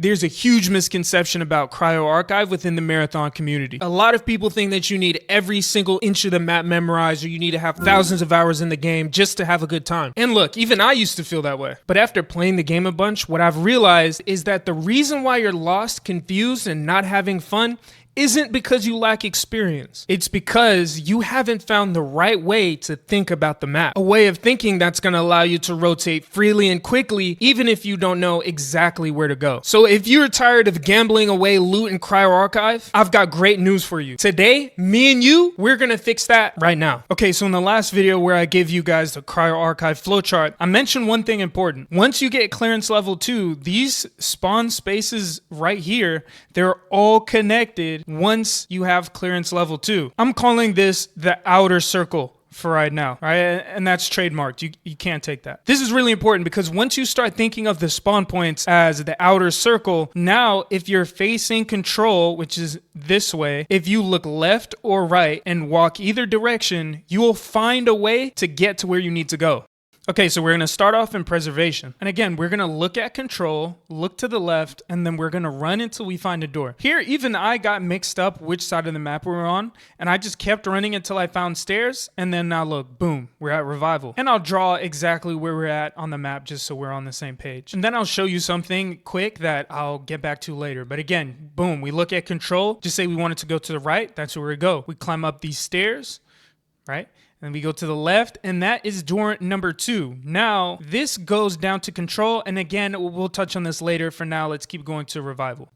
There's a huge misconception about Cryo Archive within the marathon community. A lot of people think that you need every single inch of the map memorized, or you need to have thousands of hours in the game just to have a good time. And look, even I used to feel that way. But after playing the game a bunch, what I've realized is that the reason why you're lost, confused, and not having fun isn't because you lack experience. It's because you haven't found the right way to think about the map. A way of thinking that's going to allow you to rotate freely and quickly, even if you don't know exactly where to go. So if you're tired of gambling away loot in Cryo Archive, I've got great news for you. Today, me and you, we're going to fix that right now. Okay, so in the last video where I gave you guys the Cryo Archive flowchart, I mentioned one thing important. Once you get clearance level 2, these spawn spaces right here, they're all connected once you have clearance level 2. I'm calling this the outer circle for right now, right? And that's trademarked. You can't take that. This is really important because once you start thinking of the spawn points as the outer circle, now if you're facing control, which is this way, if you look left or right and walk either direction, you will find a way to get to where you need to go. Okay, so we're going to start off in preservation. And again, we're going to look at control, look to the left, and then we're going to run until we find a door. Here, even I got mixed up which side of the map we were on, and I just kept running until I found stairs, and then now look, boom, we're at revival. And I'll draw exactly where we're at on the map just so we're on the same page. And then I'll show you something quick that I'll get back to later. But again, boom, we look at control, just say we want it to go to the right, that's where we go. We climb up these stairs, right? And we go to the left, and that is door number 2. Now, this goes down to control, and again, we'll touch on this later. For now, let's keep going to revival.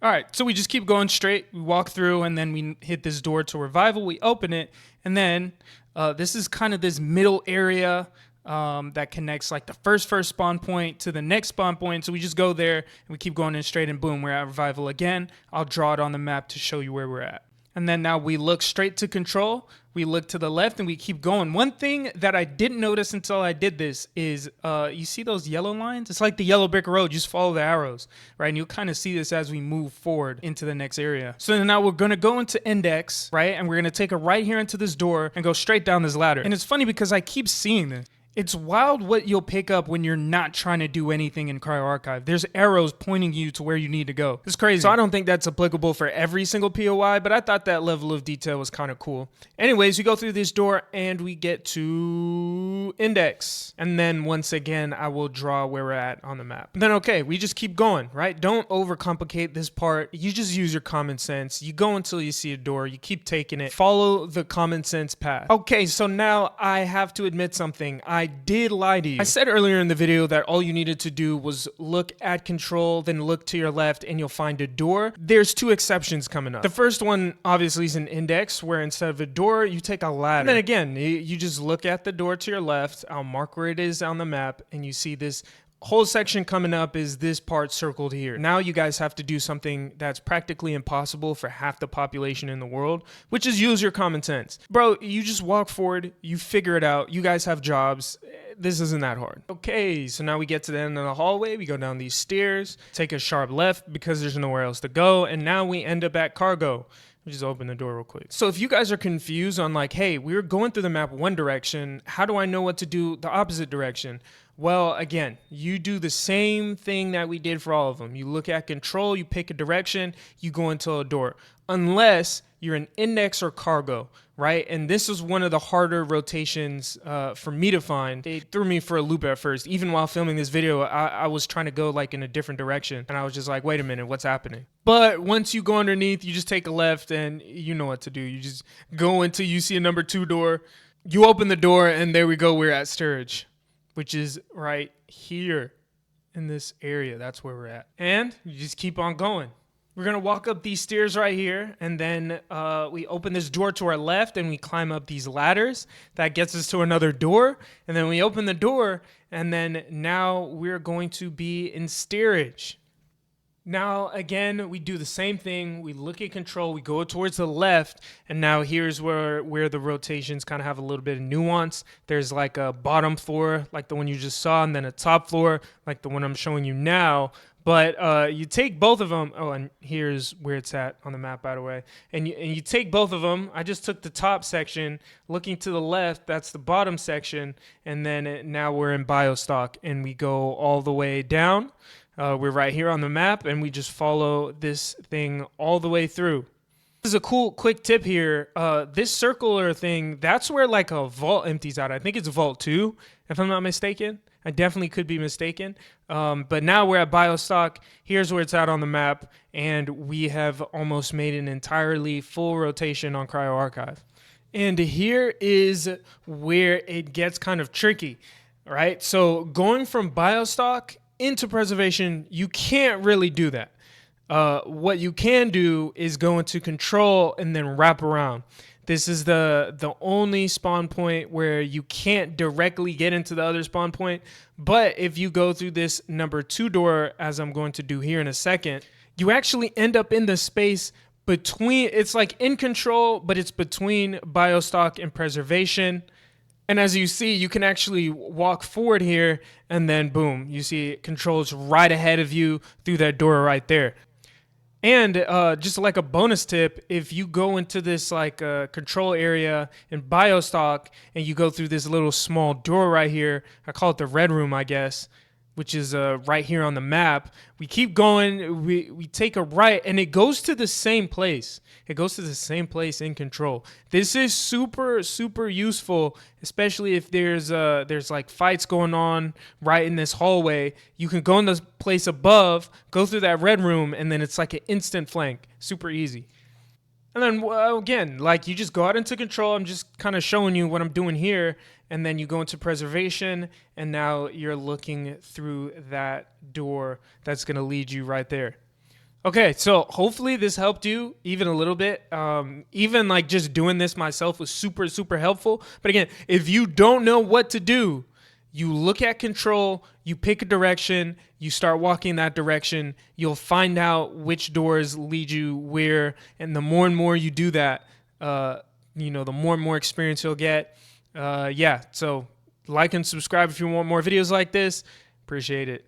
All right, so we just keep going straight. We walk through, and then we hit this door to revival. We open it, and then this is kind of this middle area that connects like the first spawn point to the next spawn point. So we just go there, and we keep going in straight, and boom, we're at revival again. I'll draw it on the map to show you where we're at. And then now we look straight to control, we look to the left, and we keep going. One thing that I didn't notice until I did this is, you see those yellow lines? It's like the yellow brick road, you just follow the arrows, right? And you'll kind of see this as we move forward into the next area. So now we're gonna go into index, right? And we're gonna take a right here into this door and go straight down this ladder. And it's funny because I keep seeing this. It's wild what you'll pick up when you're not trying to do anything in Cryo Archive. There's arrows pointing you to where you need to go. It's crazy. So I don't think that's applicable for every single POI, but I thought that level of detail was kind of cool. Anyways, we go through this door and we get to index. And then once again, I will draw where we're at on the map. And then, okay, we just keep going, right? Don't overcomplicate this part. You just use your common sense. You go until you see a door. You keep taking it. Follow the common sense path. Okay, so now I have to admit something. I did lie to you. I said earlier in the video that all you needed to do was look at control, then look to your left, and you'll find a door. There's 2 exceptions coming up. The first one obviously is an index, where instead of a door, you take a ladder. And then again, you just look at the door to your left. I'll mark where it is on the map, and you see this whole section coming up is this part circled here. Now you guys have to do something that's practically impossible for half the population in the world, which is use your common sense. Bro, you just walk forward, you figure it out. You guys have jobs. This isn't that hard. Okay, so now we get to the end of the hallway. We go down these stairs, take a sharp left because there's nowhere else to go, and now we end up at cargo. Just open the door real quick. So if you guys are confused on like, hey, we're going through the map one direction, how do I know what to do the opposite direction? Well, again, you do the same thing that we did for all of them. You look at control, you pick a direction, you go into a door. Unless you're an index or cargo, right? And this is one of the harder rotations for me to find. It threw me for a loop at first. Even while filming this video, I was trying to go like in a different direction. And I was just like, wait a minute, what's happening? But once you go underneath, you just take a left and you know what to do. You just go until you see a number 2 door. You open the door and there we go, we're at storage, which is right here in this area. That's where we're at. And you just keep on going. We're going to walk up these stairs right here, and then we open this door to our left, and we climb up these ladders. That gets us to another door, and then we open the door, and then now we're going to be in steerage. Now, again, we do the same thing. We look at control, we go towards the left, and now here's where the rotations kind of have a little bit of nuance. There's like a bottom floor, like the one you just saw, and then a top floor, like the one I'm showing you now. But you take both of them. Oh, and here's where it's at on the map, by the way. And you take both of them. I just took the top section. Looking to the left, that's the bottom section. And then now we're in Biostock, and we go all the way down. We're right here on the map, and we just follow this thing all the way through. This is a cool quick tip here. This circular thing, that's where like a vault empties out. I think it's vault 2, if I'm not mistaken. I definitely could be mistaken. But now we're at Biostock. Here's where it's at on the map, and we have almost made an entirely full rotation on Cryo Archive. And here is where it gets kind of tricky, right? So going from Biostock into Preservation, you can't really do that. What you can do is go into Control and then wrap around. This is the only spawn point where you can't directly get into the other spawn point. But if you go through this number 2 door, as I'm going to do here in a second, you actually end up in the space between, it's like in Control, but it's between Biostock and Preservation. And as you see, you can actually walk forward here, and then boom, you see Control's right ahead of you through that door right there. And just like a bonus tip, if you go into this like control area in Biostock and you go through this little small door right here, I call it the red room, I guess, which is right here on the map. We keep going, we take a right, and it goes to the same place. It goes to the same place in Control. This is super, super useful, especially if there's like fights going on right in this hallway. You can go in the place above, go through that red room, and then it's like an instant flank. Super easy. And then again, like you just go out into Control. I'm just kind of showing you what I'm doing here. And then you go into Preservation, and now you're looking through that door that's going to lead you right there. Okay, so hopefully this helped you even a little bit. Even like just doing this myself was super, super helpful. But again, if you don't know what to do, you look at Control, you pick a direction, you start walking that direction, you'll find out which doors lead you where, and the more and more you do that, the more and more experience you'll get. Yeah, so like and subscribe if you want more videos like this. Appreciate it.